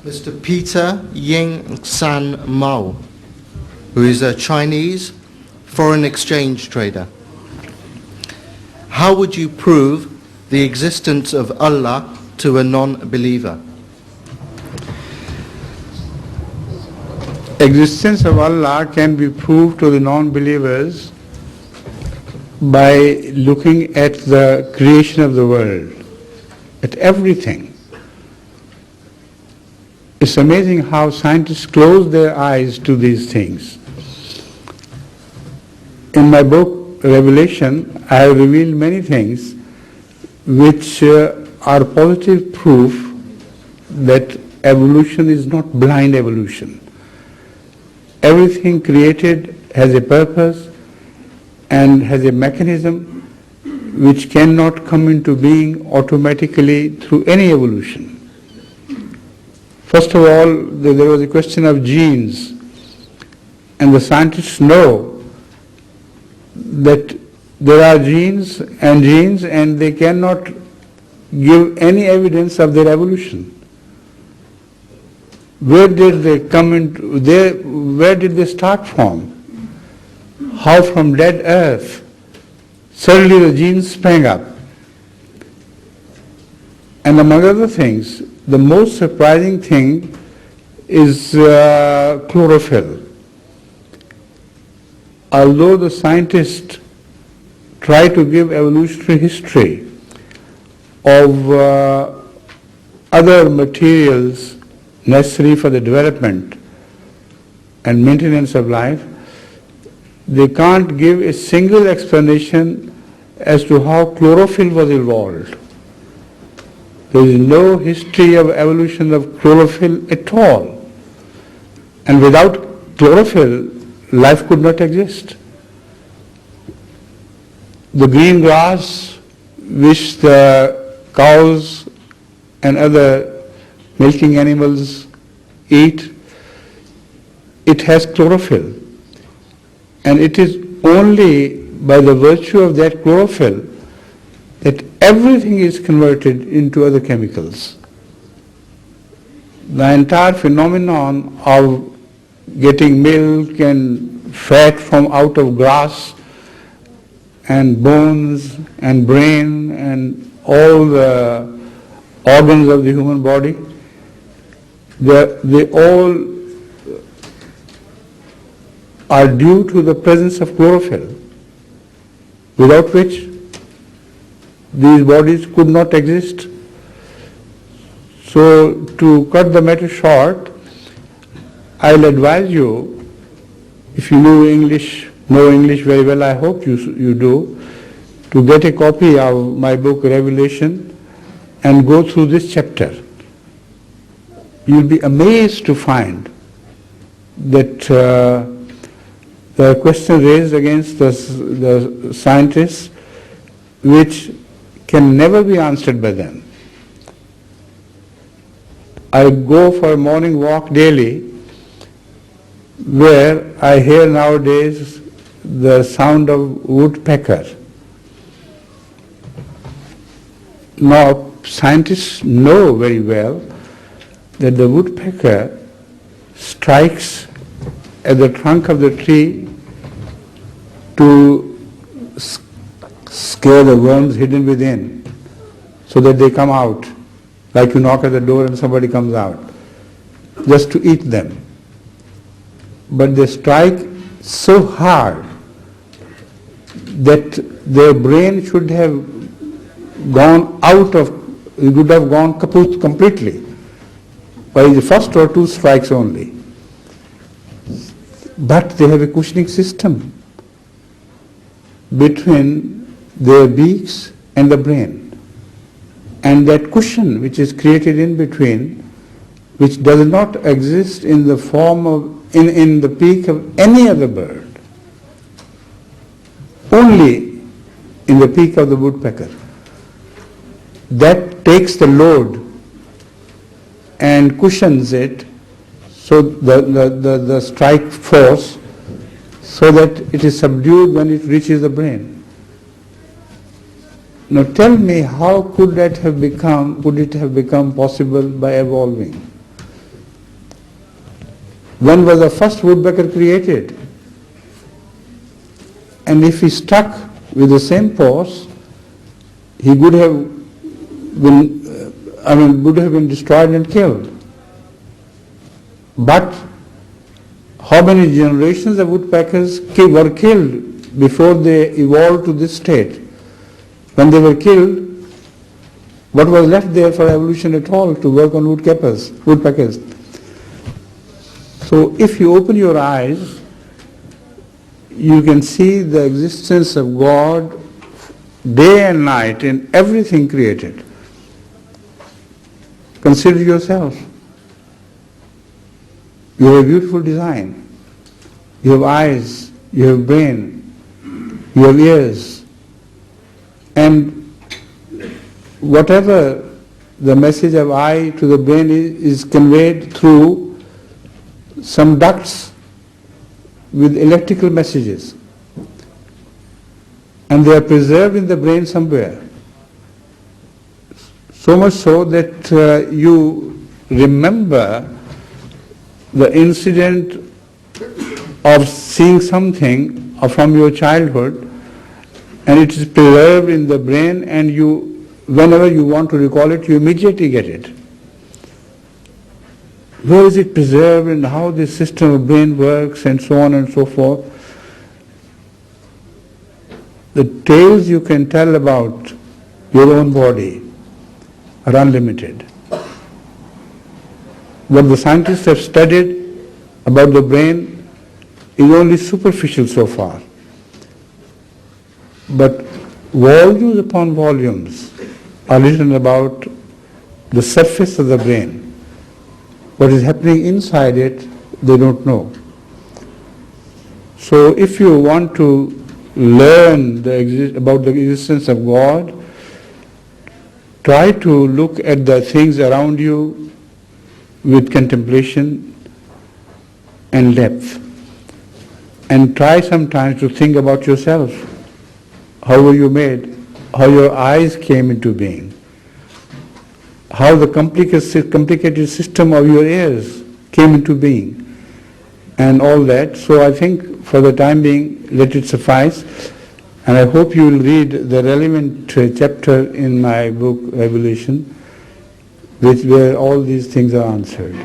Mr. Peter Ying San Mao, who is a Chinese foreign exchange trader. How would you prove the existence of Allah to a non-believer? Existence of Allah can be proved to the non-believers by looking at the creation of the world, at everything. It's amazing how scientists close their eyes to these things. In my book, Revelation, I have revealed many things which are positive proof that evolution is not blind evolution. Everything created has a purpose and has a mechanism which cannot come into being automatically through any evolution. First of all, there was a question of genes, and the scientists know that there are genes and they cannot give any evidence of their evolution. Where did they come into? Where did they start from? How from dead earth suddenly the genes sprang up? And among other things, the most surprising thing is chlorophyll. Although the scientists try to give evolutionary history of other materials necessary for the development and maintenance of life, they can't give a single explanation as to how chlorophyll was evolved. There is no history of evolution of chlorophyll at all. And without chlorophyll, life could not exist. The green grass which the cows and other milking animals eat, it has chlorophyll. And it is only by the virtue of that chlorophyll that everything is converted into other chemicals. The entire phenomenon of getting milk and fat from out of grass and bones and brain and all the organs of the human body, they all are due to the presence of chlorophyll, without which these bodies could not exist. So to cut the matter short, I'll advise you, if you know English very well, I hope you do, to get a copy of my book Revelation and go through this chapter. You'll be amazed to find that the question raised against the scientists which can never be answered by them. I go for a morning walk daily where I hear nowadays the sound of woodpecker. Now, scientists know very well that the woodpecker strikes at the trunk of the tree to scare the worms hidden within so that they come out, like you knock at the door and somebody comes out, just to eat them. But they strike so hard that their brain should have gone out of, it would have gone kaput completely by the first or two strikes only. But they have a cushioning system between their beaks and the brain. And that cushion which is created in between, which does not exist in the form of, in the beak of any other bird, only in the beak of the woodpecker. That takes the load and cushions it, so the strike force, so that it is subdued when it reaches the brain. Now tell me, how could it have become possible by evolving? when was the first woodpecker created? And if he stuck with the same pose, he would have been destroyed and killed. But how many generations of woodpeckers were killed before they evolved to this state? When they were killed, what was left there for evolution at all to work on woodpeckers? So if you open your eyes, you can see the existence of God day and night in everything created. Consider yourself. You have a beautiful design. You have eyes, you have brain, you have ears. And whatever the message of eye to the brain is conveyed through some ducts with electrical messages. And they are preserved in the brain somewhere. So much so that you remember the incident of seeing something from your childhood, and it is preserved in the brain, and you, whenever you want to recall it, you immediately get it. Where is it preserved and how this system of brain works and so on and so forth? The tales you can tell about your own body are unlimited. What the scientists have studied about the brain is only superficial so far. But volumes upon volumes are written about the surface of the brain. What is happening inside it, they don't know. So if you want to learn about the existence of God, try to look at the things around you with contemplation and depth. And try sometimes to think about yourself. How were you made? How your eyes came into being? How the complicated system of your ears came into being? And all that. So I think for the time being, let it suffice. And I hope you will read the relevant chapter in my book, Revelation, where all these things are answered.